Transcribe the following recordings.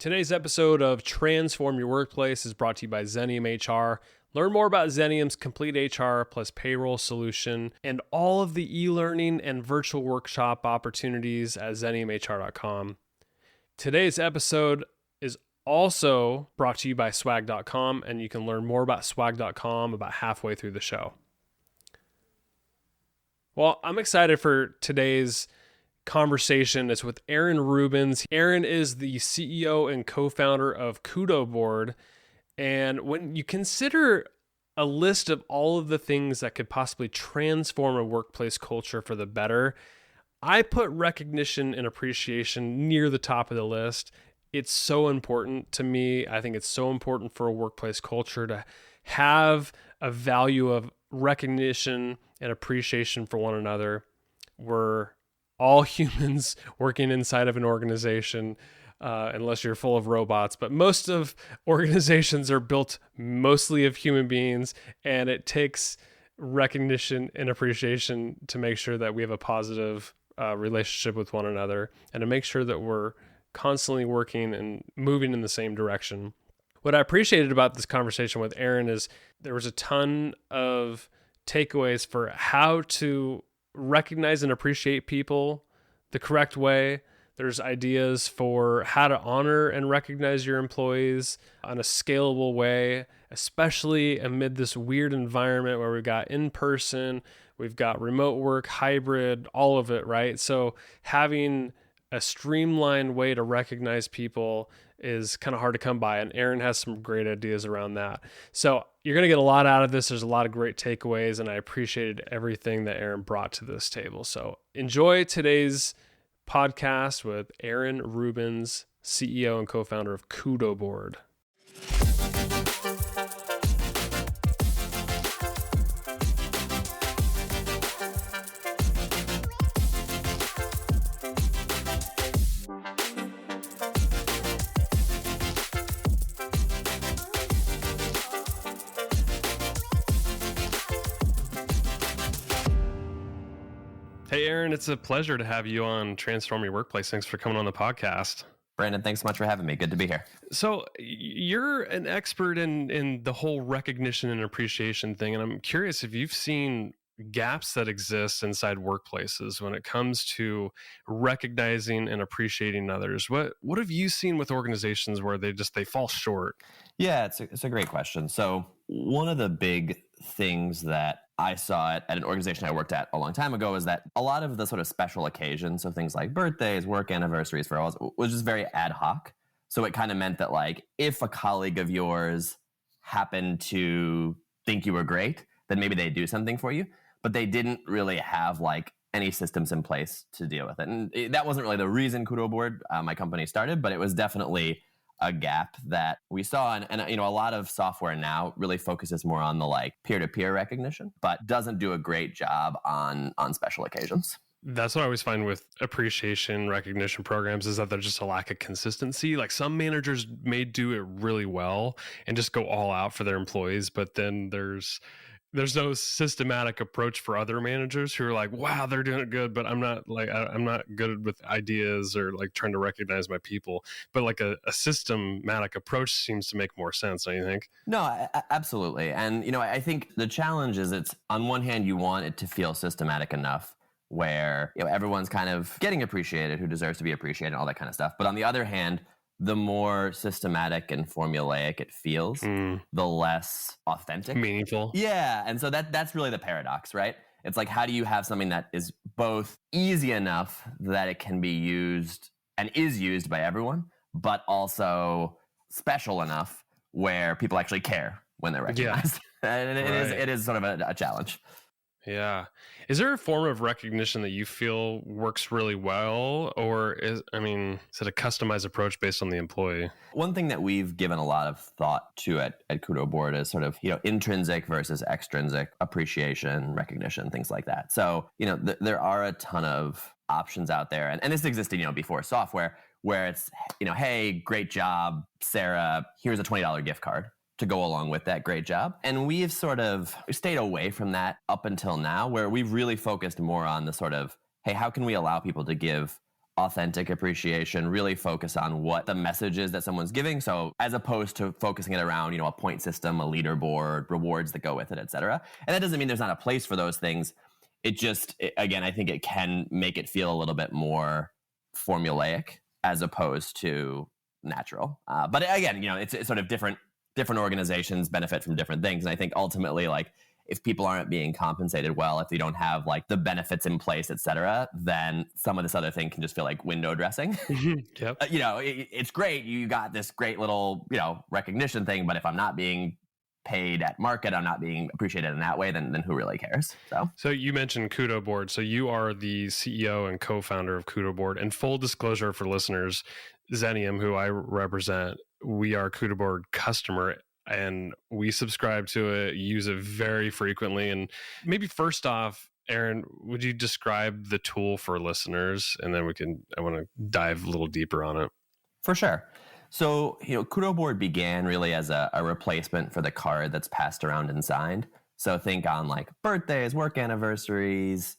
Today's episode of Transform Your Workplace is brought to you by Xenium HR. Learn more about Xenium's complete HR plus payroll solution and all of the e-learning and virtual workshop opportunities at xeniumhr.com. Today's episode is also brought to you by swag.com, and you can learn more about swag.com about halfway through the show. Well, I'm excited for today's conversation. It's with Aaron Rubens. Aaron is the CEO and co-founder of Kudoboard. And when you consider a list of all of the things that could possibly transform a workplace culture for the better, I put recognition and appreciation near the top of the list. It's so important to me. I think it's so important for a workplace culture to have a value of recognition and appreciation for one another. We're all humans working inside of an organization, unless you're full of robots. But most of organizations are built mostly of human beings, and it takes recognition and appreciation to make sure that we have a positive relationship with one another and to make sure that we're constantly working and moving in the same direction. What I appreciated about this conversation with Aaron is there was a ton of takeaways for how to recognize and appreciate people the correct way. There's ideas for how to honor and recognize your employees on a scalable way, especially amid this weird environment where we've got in-person, we've got remote work, hybrid, all of it, right? So having a streamlined way to recognize people is kind of hard to come by, and Aaron has some great ideas around that. So you're going to get a lot out of this. There's a lot of great takeaways, and I appreciated everything that Aaron brought to this table. So enjoy today's podcast with Aaron Rubens, CEO and co-founder of Kudoboard. Hey, Aaron, it's a pleasure to have you on Transform Your Workplace. Thanks for coming on the podcast. Brandon, thanks so much for having me. Good to be here. So you're an expert in the whole recognition and appreciation thing, and I'm curious if you've seen gaps that exist inside workplaces when it comes to recognizing and appreciating others. What have you seen with organizations where they fall short? Yeah, it's a great question. So one of the big things that I saw at an organization I worked at a long time ago is that a lot of the sort of special occasions, so things like birthdays, work anniversaries, farewells, was just very ad hoc. So it kind of meant that, like, if a colleague of yours happened to think you were great, then maybe they'd do something for you, but they didn't really have like any systems in place to deal with it. And that wasn't really the reason Kudoboard, my company, started, but it was definitely a gap that we saw. And a lot of software now really focuses more on the like peer-to-peer recognition, but doesn't do a great job on special occasions. That's what I always find with appreciation recognition programs is that there's just a lack of consistency. Like some managers may do it really well and just go all out for their employees, but then there's no systematic approach for other managers who are like, wow, they're doing it good, but I'm not good with ideas or like trying to recognize my people. But like a systematic approach seems to make more sense, don't you think? No, absolutely. And, I think the challenge is it's on one hand, you want it to feel systematic enough where, everyone's kind of getting appreciated, who deserves to be appreciated, all that kind of stuff. But on the other hand, the more systematic and formulaic it feels, the less authentic. Meaningful. Yeah. And so that's really the paradox, right? It's like, how do you have something that is both easy enough that it can be used and is used by everyone, but also special enough where people actually care when they're recognized? Yeah. And it is sort of a challenge. Yeah. Is there a form of recognition that you feel works really well, or is it a customized approach based on the employee? One thing that we've given a lot of thought to at Kudoboard is sort of, intrinsic versus extrinsic appreciation, recognition, things like that. So, there are a ton of options out there, and this existed, before software, where it's, hey, great job, Sarah, here's a $20 gift card to go along with that great job. And we've sort of stayed away from that up until now, where we've really focused more on the sort of, hey, how can we allow people to give authentic appreciation, really focus on what the message is that someone's giving. So as opposed to focusing it around, a point system, a leaderboard, rewards that go with it, et cetera. And that doesn't mean there's not a place for those things. Again, I think it can make it feel a little bit more formulaic as opposed to natural. But again, it's sort of different organizations benefit from different things. And I think ultimately, like, if people aren't being compensated well, if they don't have like the benefits in place, et cetera, then some of this other thing can just feel like window dressing. Yep. It's great. You got this great little, recognition thing. But if I'm not being paid at market, I'm not being appreciated in that way, then who really cares? So you mentioned Kudoboard. So you are the CEO and co-founder of Kudoboard. And full disclosure for listeners, Xenium, who I represent, we are Kudoboard customer, and we subscribe to it, use it very frequently. And maybe first off, Aaron, would you describe the tool for listeners? And then I want to dive a little deeper on it. For sure. So, Kudoboard began really as a replacement for the card that's passed around and signed. So think on like birthdays, work anniversaries,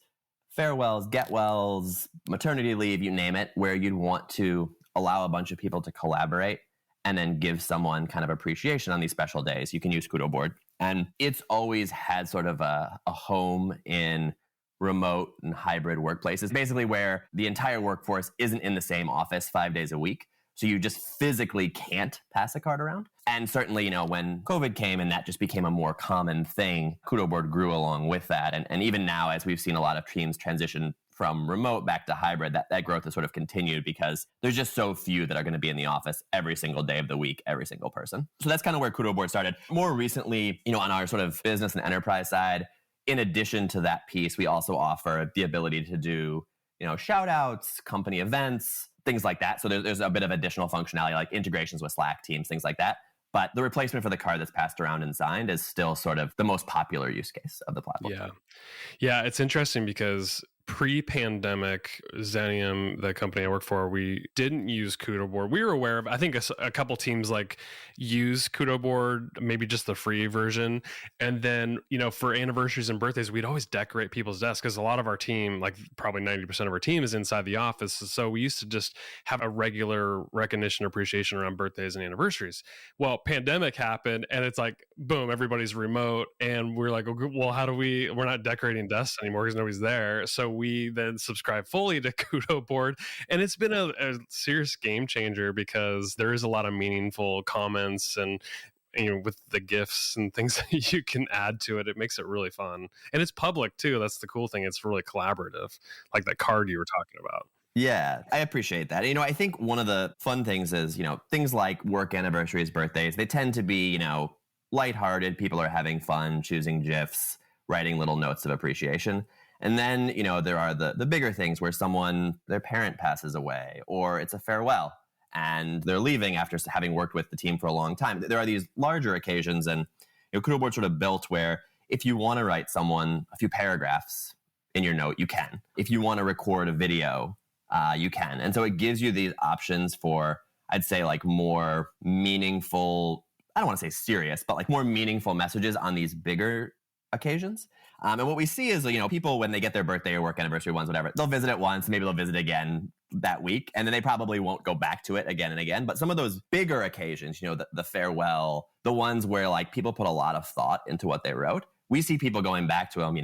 farewells, get-wells, maternity leave, you name it, where you'd want to allow a bunch of people to collaborate and then give someone kind of appreciation on these special days. You can use Kudoboard. And it's always had sort of a home in remote and hybrid workplaces, basically where the entire workforce isn't in the same office 5 days a week. So you just physically can't pass a card around. And certainly, when COVID came and that just became a more common thing, Kudoboard grew along with that. And even now, as we've seen a lot of teams transition from remote back to hybrid, that growth has sort of continued because there's just so few that are going to be in the office every single day of the week, every single person. So that's kind of where Kudoboard started. More recently, on our sort of business and enterprise side, in addition to that piece, we also offer the ability to do, shout outs, company events, things like that. So there's a bit of additional functionality like integrations with Slack, Teams, things like that. But the replacement for the card that's passed around and signed is still sort of the most popular use case of the platform. Yeah, it's interesting because pre-pandemic, Xenium, the company I work for, we didn't use Kudoboard. We were aware of, I think a couple teams like use Kudoboard, maybe just the free version. And then, for anniversaries and birthdays, we'd always decorate people's desks because a lot of our team, like probably 90% of our team is inside the office. So we used to just have a regular recognition appreciation around birthdays and anniversaries. Well, pandemic happened and it's like, boom, everybody's remote. And we're like, well, we're not decorating desks anymore because nobody's there. So we then subscribe fully to Kudoboard, and it's been a serious game changer because there is a lot of meaningful comments and with the GIFs and things that you can add to it. It makes it really fun, and it's public too. That's the cool thing. It's really collaborative, like that card you were talking about. Yeah, I appreciate that. I think one of the fun things is, things like work anniversaries, birthdays, they tend to be, lighthearted. People are having fun, choosing GIFs, writing little notes of appreciation. And then, there are the bigger things where their parent passes away, or it's a farewell and they're leaving after having worked with the team for a long time. There are these larger occasions, and Kudoboard sort of built where if you want to write someone a few paragraphs in your note, you can. If you want to record a video, you can. And so it gives you these options for, I'd say, like more meaningful, I don't want to say serious, but like more meaningful messages on these bigger occasions. And what we see is, people, when they get their birthday or work anniversary ones, whatever, they'll visit it once, maybe they'll visit again that week, and then they probably won't go back to it again and again. But some of those bigger occasions, the farewell, the ones where like people put a lot of thought into what they wrote, we see people going back to them,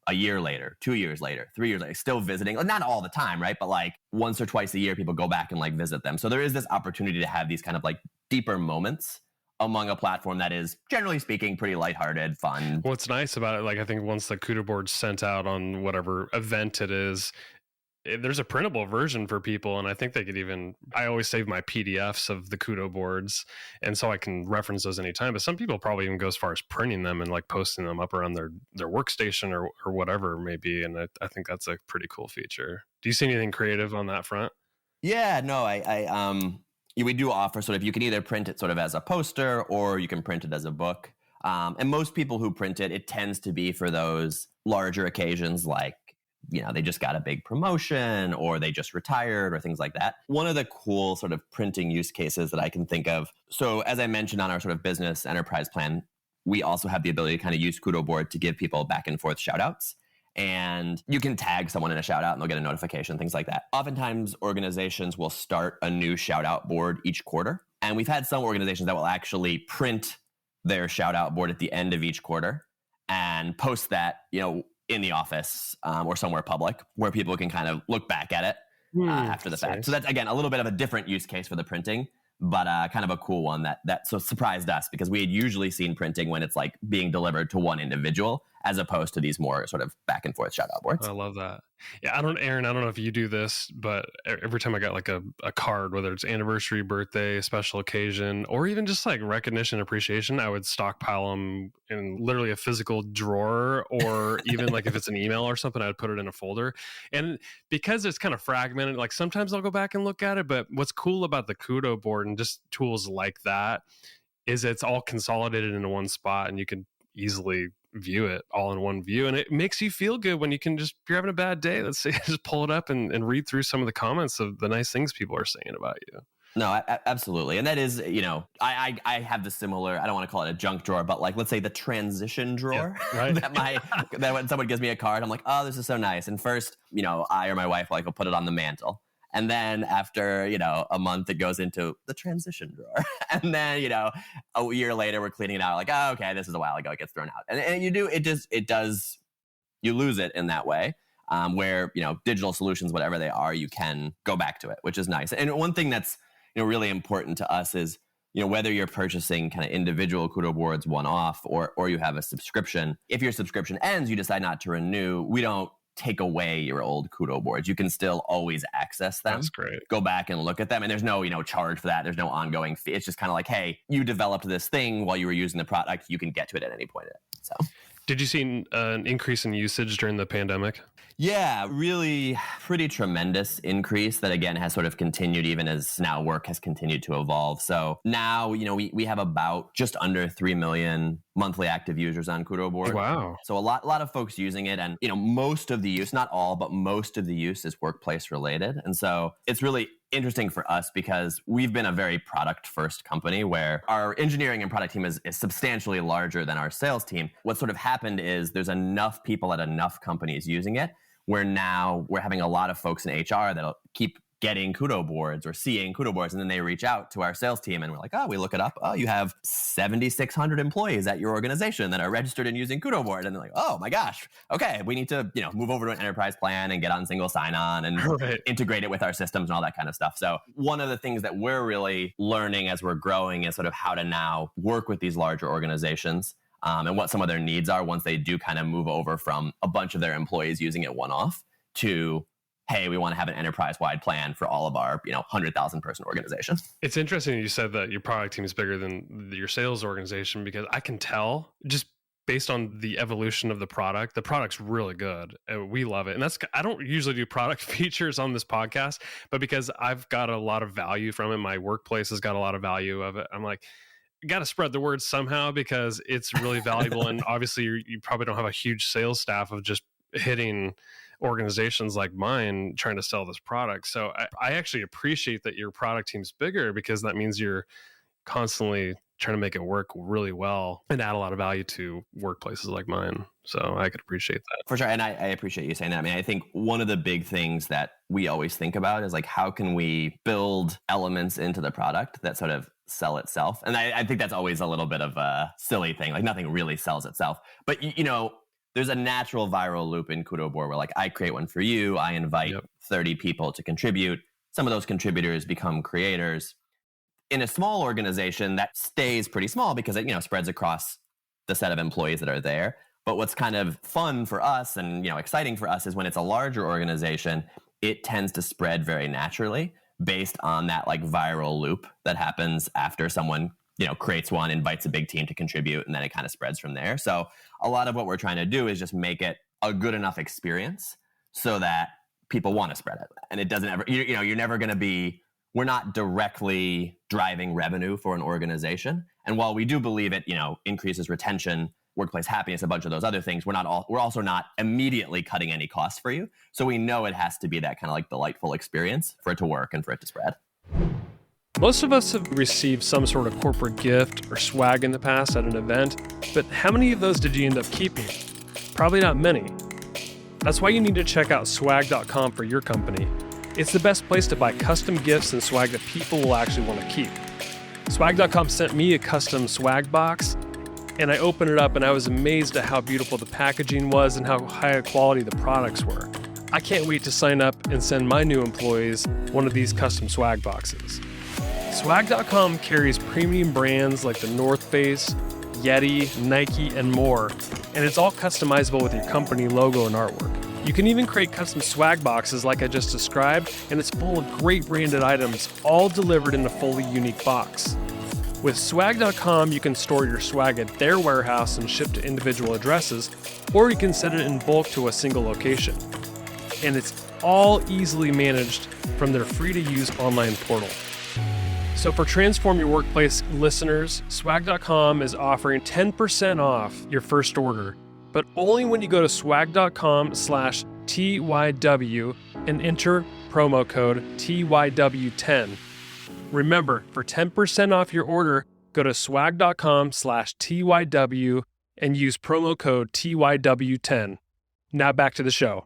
a year later, 2 years later, 3 years later, still visiting. Not all the time, right? But like once or twice a year, people go back and like visit them. So there is this opportunity to have these kind of like deeper moments among a platform that is, generally speaking, pretty lighthearted, fun. What's nice about it, like I think once the Kudoboard's sent out on whatever event it is, there's a printable version for people. And I think they could I always save my PDFs of the Kudoboards, and so I can reference those anytime. But some people probably even go as far as printing them and like posting them up around their workstation or whatever it may be. And I think that's a pretty cool feature. Do you see anything creative on that front? Yeah, no, we do offer sort of, you can either print it sort of as a poster or you can print it as a book. And most people who print it tends to be for those larger occasions like, they just got a big promotion or they just retired or things like that. One of the cool sort of printing use cases that I can think of. So as I mentioned on our sort of business enterprise plan, we also have the ability to kind of use Kudoboard to give people back and forth shout outs. and you can tag someone in a shout out and they'll get a notification, things like that. Oftentimes, organizations will start a new shout out board each quarter. And we've had some organizations that will actually print their shout out board at the end of each quarter and post that, in the office or somewhere public where people can kind of look back at it after the fact. So that's, again, a little bit of a different use case for the printing, but kind of a cool one that so surprised us, because we had usually seen printing when it's like being delivered to one individual, as opposed to these more sort of back and forth shout out boards. I love that. Yeah, Aaron, I don't know if you do this, but every time I got like a card, whether it's anniversary, birthday, special occasion, or even just like recognition, appreciation, I would stockpile them in literally a physical drawer, or even like if it's an email or something, I would put it in a folder. And because it's kind of fragmented, like sometimes I'll go back and look at it, but what's cool about the Kudoboard and just tools like that is it's all consolidated into one spot, and you can easily view it all in one view, and it makes you feel good when you can just, if you're having a bad day, let's say, just pull it up and read through some of the comments of the nice things people are saying about you. No, absolutely. And that is, I have the similar, I don't want to call it a junk drawer, but like, let's say the transition drawer, right? that when someone gives me a card, I'm like, oh, this is so nice. And first, I or my wife will put it on the mantle. And then after, a month, it goes into the transition drawer. And then, a year later, we're cleaning it out. Like, oh, okay, this is a while ago. It gets thrown out. And you lose it in that way, where, digital solutions, whatever they are, you can go back to it, which is nice. And one thing that's, really important to us is, whether you're purchasing kind of individual Kudoboards one-off or you have a subscription, if your subscription ends, you decide not to renew, we don't take away your old Kudoboards. You can still always access them. That's great. Go back and look at them. And there's no, charge for that. There's no ongoing fee. It's just kind of like, hey, you developed this thing while you were using the product. You can get to it at any point. So, did you see an increase in usage during the pandemic? Yeah, really pretty tremendous increase that, again, has sort of continued even as now work has continued to evolve. So now, we have about just under 3 million monthly active users on Kudoboard. Wow. So a lot of folks using it, and, most of the use, not all, but most of the use is workplace related. And so it's really interesting for us because we've been a very product first company where our engineering and product team is substantially larger than our sales team. What sort of happened is there's enough people at enough companies using it where now we're having a lot of folks in HR that'll keep getting Kudoboards or seeing Kudoboards, and then they reach out to our sales team and we're like, oh, we look it up. Oh, you have 7,600 employees at your organization that are registered and using Kudoboard. And they're like, oh my gosh, okay, we need to, move over to an enterprise plan and get on single sign-on and integrate it with our systems and all that kind of stuff. So one of the things that we're really learning as we're growing is sort of how to now work with these larger organizations and what some of their needs are once they do kind of move over from a bunch of their employees using it one-off to, hey, we want to have an enterprise-wide plan for all of our, 100,000 person organization. It's interesting you said that your product team is bigger than your sales organization, because I can tell just based on the evolution of the product's really good. And we love it. And I don't usually do product features on this podcast, but because I've got a lot of value from it, my workplace has got a lot of value of it. I'm like, got to spread the word somehow because it's really valuable. And obviously you probably don't have a huge sales staff of just hitting organizations like mine trying to sell this product. So I actually appreciate that your product team's bigger, because that means you're constantly trying to make it work really well and add a lot of value to workplaces like mine. So I could appreciate that. For sure. And I appreciate you saying that. I mean, I think one of the big things that we always think about is like, how can we build elements into the product that sort of sell itself? And I think that's always a little bit of a silly thing. Like nothing really sells itself. But, there's a natural viral loop in Kudoboard where like I create one for you, I invite 30 people to contribute. Some of those contributors become creators. In a small organization, that stays pretty small because it, spreads across the set of employees that are there. But what's kind of fun for us and, exciting for us is when it's a larger organization, it tends to spread very naturally based on that like viral loop that happens after someone creates one, invites a big team to contribute, and then it kind of spreads from there. So a lot of what we're trying to do is just make it a good enough experience so that people want to spread it. And it doesn't ever, you're never going to be, we're not directly driving revenue for an organization. And while we do believe it, increases retention, workplace happiness, a bunch of those other things, we're also not immediately cutting any costs for you. So we know it has to be that kind of like delightful experience for it to work and for it to spread. Most of us have received some sort of corporate gift or swag in the past at an event, but how many of those did you end up keeping? Probably not many. That's why you need to check out swag.com for your company. It's the best place to buy custom gifts and swag that people will actually want to keep. Swag.com sent me a custom swag box, and I opened it up and I was amazed at how beautiful the packaging was and how high quality the products were. I can't wait to sign up and send my new employees one of these custom swag boxes. Swag.com carries premium brands like the North Face, Yeti, Nike, and more, and it's all customizable with your company logo and artwork. You can even create custom swag boxes like I just described, and it's full of great branded items, all delivered in a fully unique box. With swag.com, you can store your swag at their warehouse and ship to individual addresses, or you can send it in bulk to a single location. And it's all easily managed from their free-to-use online portal. So for Transform Your Workplace listeners, swag.com is offering 10% off your first order, but only when you go to swag.com/TYW and enter promo code TYW10. Remember, for 10% off your order, go to swag.com/TYW and use promo code TYW10. Now back to the show.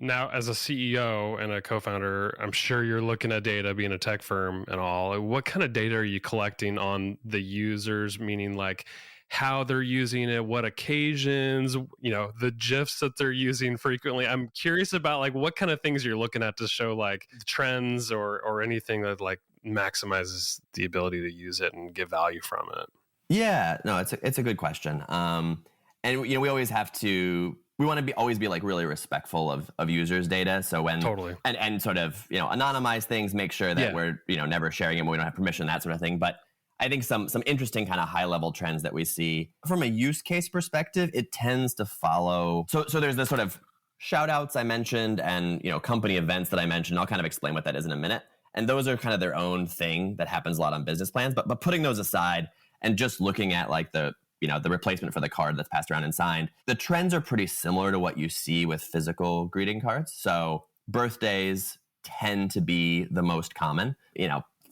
Now, as a CEO and a co-founder, I'm sure you're looking at data, being a tech firm and all. What kind of data are you collecting on the users, meaning like how they're using it, what occasions, the GIFs that they're using frequently? I'm curious about like what kind of things you're looking at to show like trends or anything that like maximizes the ability to use it and get value from it. Yeah, no, it's a good question. And we always have to. We want to always be like really respectful of users' data. So when totally and sort of anonymize things, make sure that we're never sharing them when we don't have permission, that sort of thing. But I think some interesting kind of high level trends that we see from a use case perspective, it tends to follow. So there's the sort of shout outs I mentioned and company events that I mentioned. I'll kind of explain what that is in a minute. And those are kind of their own thing that happens a lot on business plans. But putting those aside and just looking at like the replacement for the card that's passed around and signed, the trends are pretty similar to what you see with physical greeting cards. So birthdays tend to be the most common,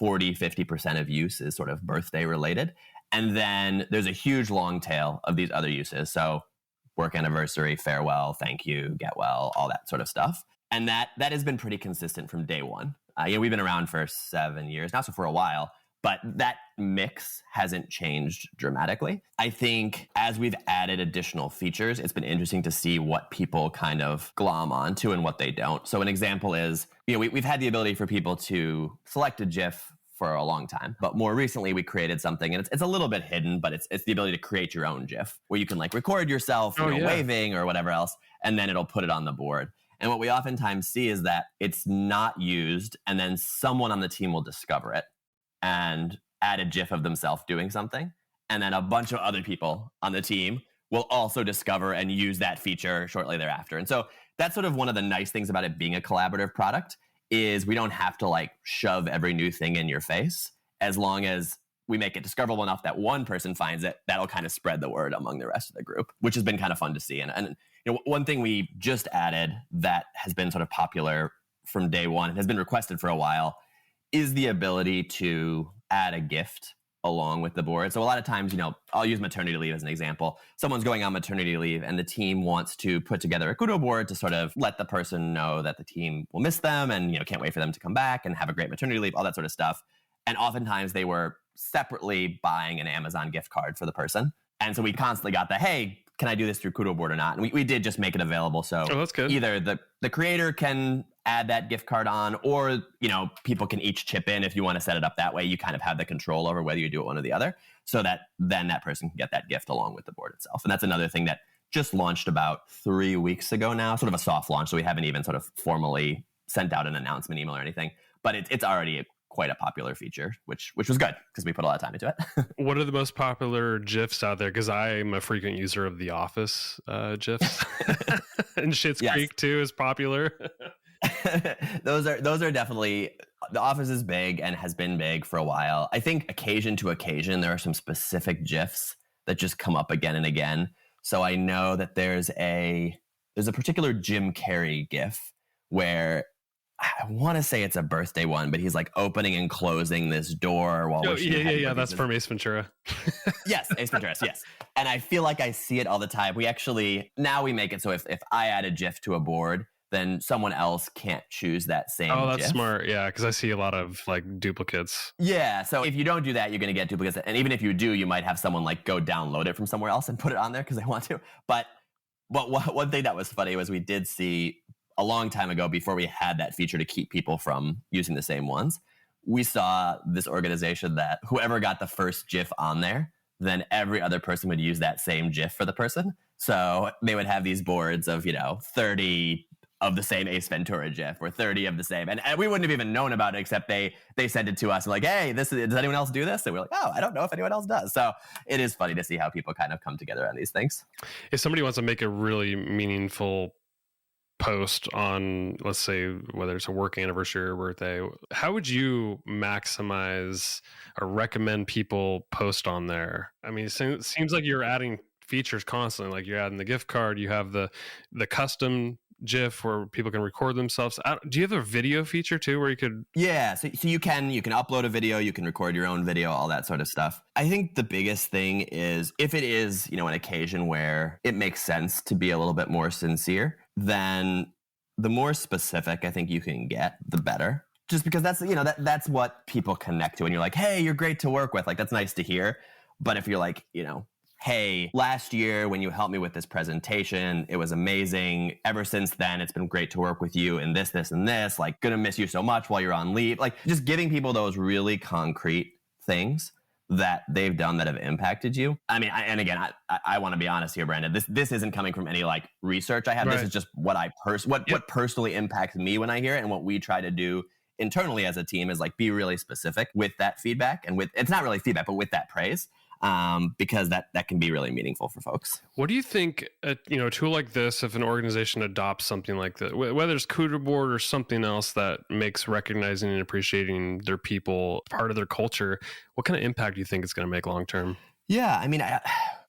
40-50% of use is sort of birthday related. And then there's a huge long tail of these other uses. So work anniversary, farewell, thank you, get well, all that sort of stuff. And that has been pretty consistent from day one. We've been around for 7 years now, so for a while. But that mix hasn't changed dramatically. I think as we've added additional features, it's been interesting to see what people kind of glom onto and what they don't. So an example is, we've had the ability for people to select a GIF for a long time. But more recently, we created something, and it's a little bit hidden, but it's the ability to create your own GIF, where you can like record yourself waving or whatever else, and then it'll put it on the board. And what we oftentimes see is that it's not used, and then someone on the team will discover it and add a GIF of themselves doing something. And then a bunch of other people on the team will also discover and use that feature shortly thereafter. And so that's sort of one of the nice things about it being a collaborative product is we don't have to like shove every new thing in your face. As long as we make it discoverable enough that one person finds it, that'll kind of spread the word among the rest of the group, which has been kind of fun to see. And one thing we just added that has been sort of popular from day one and has been requested for a while is the ability to add a gift along with the board. So a lot of times, I'll use maternity leave as an example. Someone's going on maternity leave and the team wants to put together a Kudoboard to sort of let the person know that the team will miss them and, can't wait for them to come back and have a great maternity leave, all that sort of stuff. And oftentimes they were separately buying an Amazon gift card for the person. And so we constantly got the, hey, can I do this through Kudoboard or not? And we did just make it available. So that's good. Either the creator can add that gift card on, or people can each chip in. If you want to set it up that way, you kind of have the control over whether you do it one or the other, so that then that person can get that gift along with the board itself. And that's another thing that just launched about 3 weeks ago now, sort of a soft launch. So we haven't even sort of formally sent out an announcement email or anything, but it's already quite a popular feature, which was good because we put a lot of time into it. What are the most popular GIFs out there? Because I'm a frequent user of The Office GIFs, and Schitt's Creek too is popular. Those are definitely, The Office is big and has been big for a while. I think occasion to occasion there are some specific GIFs that just come up again and again. So I know that there's a particular Jim Carrey GIF where I want to say it's a birthday one, but he's like opening and closing this door while wishing you happy birthday. That's from Ace Ventura. Yes, Ace Ventura, yes. And I feel like I see it all the time. Now we make it so if I add a GIF to a board, then someone else can't choose that same GIF. Oh, that's smart. Yeah, because I see a lot of like duplicates. Yeah, so if you don't do that, you're going to get duplicates. And even if you do, you might have someone like go download it from somewhere else and put it on there because they want to. But one thing that was funny was we did see a long time ago, before we had that feature to keep people from using the same ones, we saw this organization that whoever got the first GIF on there, then every other person would use that same GIF for the person. So they would have these boards of, 30 of the same Ace Ventura GIF or 30 of the same. And we wouldn't have even known about it except they sent it to us and like, hey, does anyone else do this? And we're like, oh, I don't know if anyone else does. So it is funny to see how people kind of come together on these things. If somebody wants to make a really meaningful post on, let's say, whether it's a work anniversary or birthday, how would you maximize or recommend people post on there? I mean, it seems like you're adding features constantly. Like you're adding the gift card, you have the custom GIF where people can record themselves. Do you have a video feature too where you could? Yeah, so you can upload a video, you can record your own video, all that sort of stuff. I think the biggest thing is if it is, an occasion where it makes sense to be a little bit more sincere, then the more specific I think you can get, the better. Just because that's, that's what people connect to. And you're like, hey, you're great to work with. Like, that's nice to hear. But if you're like, hey, last year when you helped me with this presentation, it was amazing. Ever since then, it's been great to work with you in this, and this. Like, gonna miss you so much while you're on leave. Like, just giving people those really concrete things that they've done that have impacted you. I mean, I want to be honest here, Brandon. This isn't coming from any like research I have. Right. This is just what what personally impacts me when I hear it, and what we try to do internally as a team is like be really specific with that feedback, and with it's not really feedback, but with that praise. Because that can be really meaningful for folks. What do you think, a tool like this, if an organization adopts something like that, whether it's Kudoboard or something else that makes recognizing and appreciating their people part of their culture, what kind of impact do you think it's going to make long term? Yeah, I mean,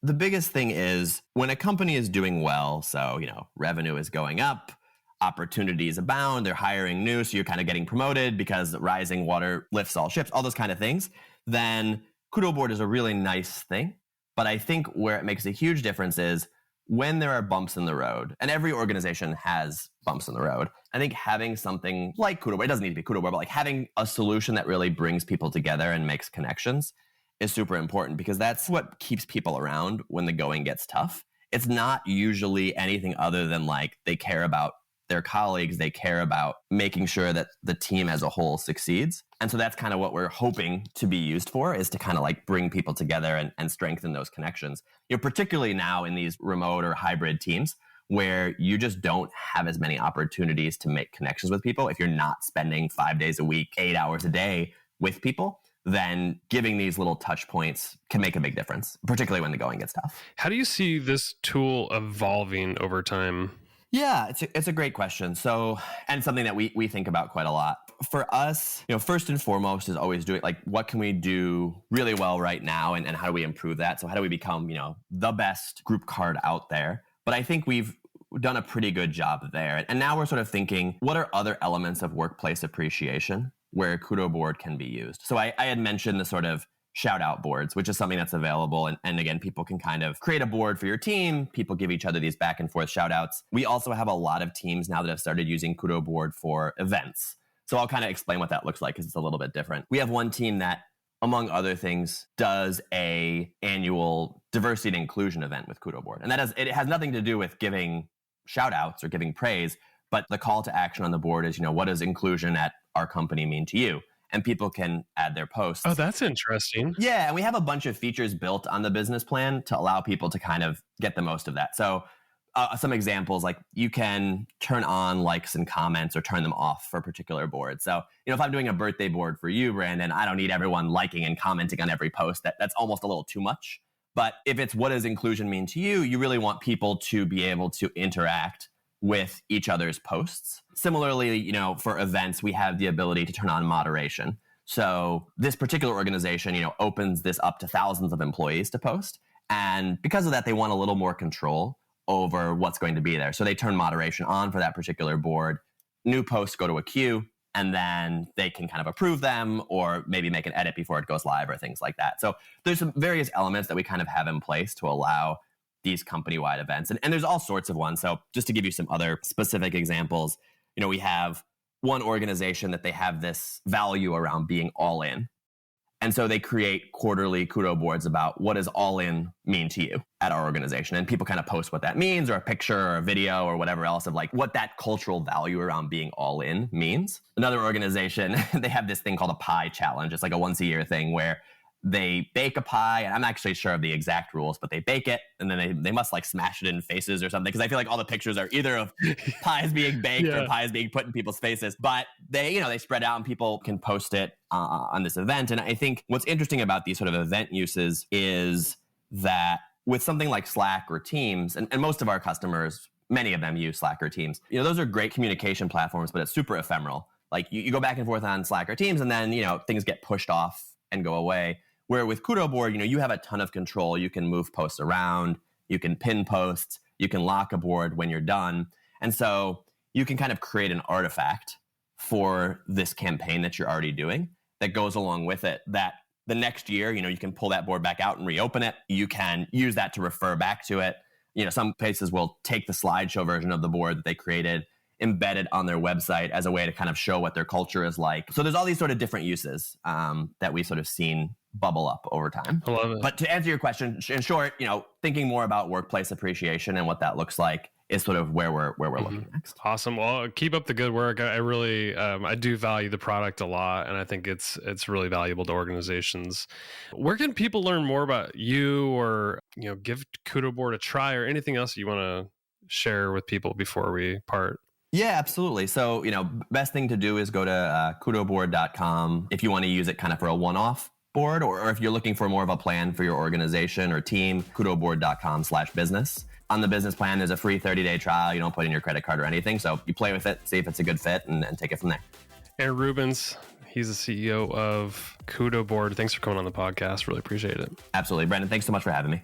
the biggest thing is when a company is doing well, so, revenue is going up, opportunities abound, they're hiring new, so you're kind of getting promoted because rising water lifts all ships, all those kind of things, then Kudoboard is a really nice thing, but I think where it makes a huge difference is when there are bumps in the road, and every organization has bumps in the road. I think having something like Kudoboard, it doesn't need to be Kudoboard, but like having a solution that really brings people together and makes connections is super important, because that's what keeps people around when the going gets tough. It's not usually anything other than like they care about their colleagues, they care about making sure that the team as a whole succeeds. And so that's kind of what we're hoping to be used for, is to kind of like bring people together and strengthen those connections. Particularly now in these remote or hybrid teams where you just don't have as many opportunities to make connections with people. If you're not spending 5 days a week, 8 hours a day with people, then giving these little touch points can make a big difference, particularly when the going gets tough. How do you see this tool evolving over time? Yeah, it's a great question. So, and something that we think about quite a lot. For us, first and foremost is always doing like, what can we do really well right now, and how do we improve that? So how do we become, the best group card out there? But I think we've done a pretty good job there. And now we're sort of thinking, what are other elements of workplace appreciation where Kudoboard can be used? So I had mentioned the sort of shout out boards, which is something that's available. And again, people can kind of create a board for your team. People give each other these back and forth shout outs. We also have a lot of teams now that have started using Kudoboard for events. So I'll kind of explain what that looks like, because it's a little bit different. We have one team that, among other things, does a annual diversity and inclusion event with Kudoboard. And it has nothing to do with giving shout outs or giving praise, but the call to action on the board is, what does inclusion at our company mean to you? And people can add their posts. Oh, that's interesting. Yeah, and we have a bunch of features built on the business plan to allow people to kind of get the most of that. So some examples, like you can turn on likes and comments or turn them off for a particular board. So, if I'm doing a birthday board for you, Brandon, I don't need everyone liking and commenting on every post. That's almost a little too much. But if it's what does inclusion mean to you, you really want people to be able to interact with each other's posts. Similarly, for events, we have the ability to turn on moderation. So this particular organization, opens this up to thousands of employees to post. And because of that, they want a little more control over what's going to be there. So they turn moderation on for that particular board. new posts go to a queue, and then they can kind of approve them or maybe make an edit before it goes live or things like that. So there's some various elements that we kind of have in place to allow these company-wide events. And there's all sorts of ones. So just to give you some other specific examples, we have one organization that they have this value around being all in. And so they create quarterly Kudoboards about what does all in mean to you at our organization. And people kind of post what that means, or a picture or a video or whatever else of like what that cultural value around being all in means. Another organization, they have this thing called a pie challenge. It's like a once a year thing where they bake a pie, and I'm not actually sure of the exact rules, but they bake it and then they must like smash it in faces or something, because I feel like all the pictures are either of pies being baked or pies being put in people's faces. But they spread out and people can post it on this event. And I think what's interesting about these sort of event uses is that with something like Slack or Teams, and most of our customers, many of them use Slack or Teams, those are great communication platforms, but it's super ephemeral. Like you go back and forth on Slack or Teams, and then things get pushed off and go away. Where with Kudoboard, you have a ton of control. You can move posts around, you can pin posts, you can lock a board when you're done. And so you can kind of create an artifact for this campaign that you're already doing that goes along with it, that the next year, you can pull that board back out and reopen it. You can use that to refer back to it. Some places will take the slideshow version of the board that they created, embed it on their website as a way to kind of show what their culture is like. So there's all these sort of different uses that we've sort of seen bubble up over time. I love it. But to answer your question, in short, thinking more about workplace appreciation and what that looks like is sort of where we're looking next. Awesome. Well, keep up the good work. I really, I do value the product a lot, and I think it's really valuable to organizations. Where can people learn more about you, or give Kudoboard a try, or anything else you want to share with people before we part? Yeah, absolutely. So, best thing to do is go to kudoboard.com if you want to use it kind of for a one-off board, or if you're looking for more of a plan for your organization or team, kudoboard.com/business. On the business plan, there's a free 30-day trial. You don't put in your credit card or anything. So you play with it, see if it's a good fit, and take it from there. Aaron Rubens, he's the CEO of Kudoboard. Thanks for coming on the podcast. Really appreciate it. Absolutely. Brendan, thanks so much for having me.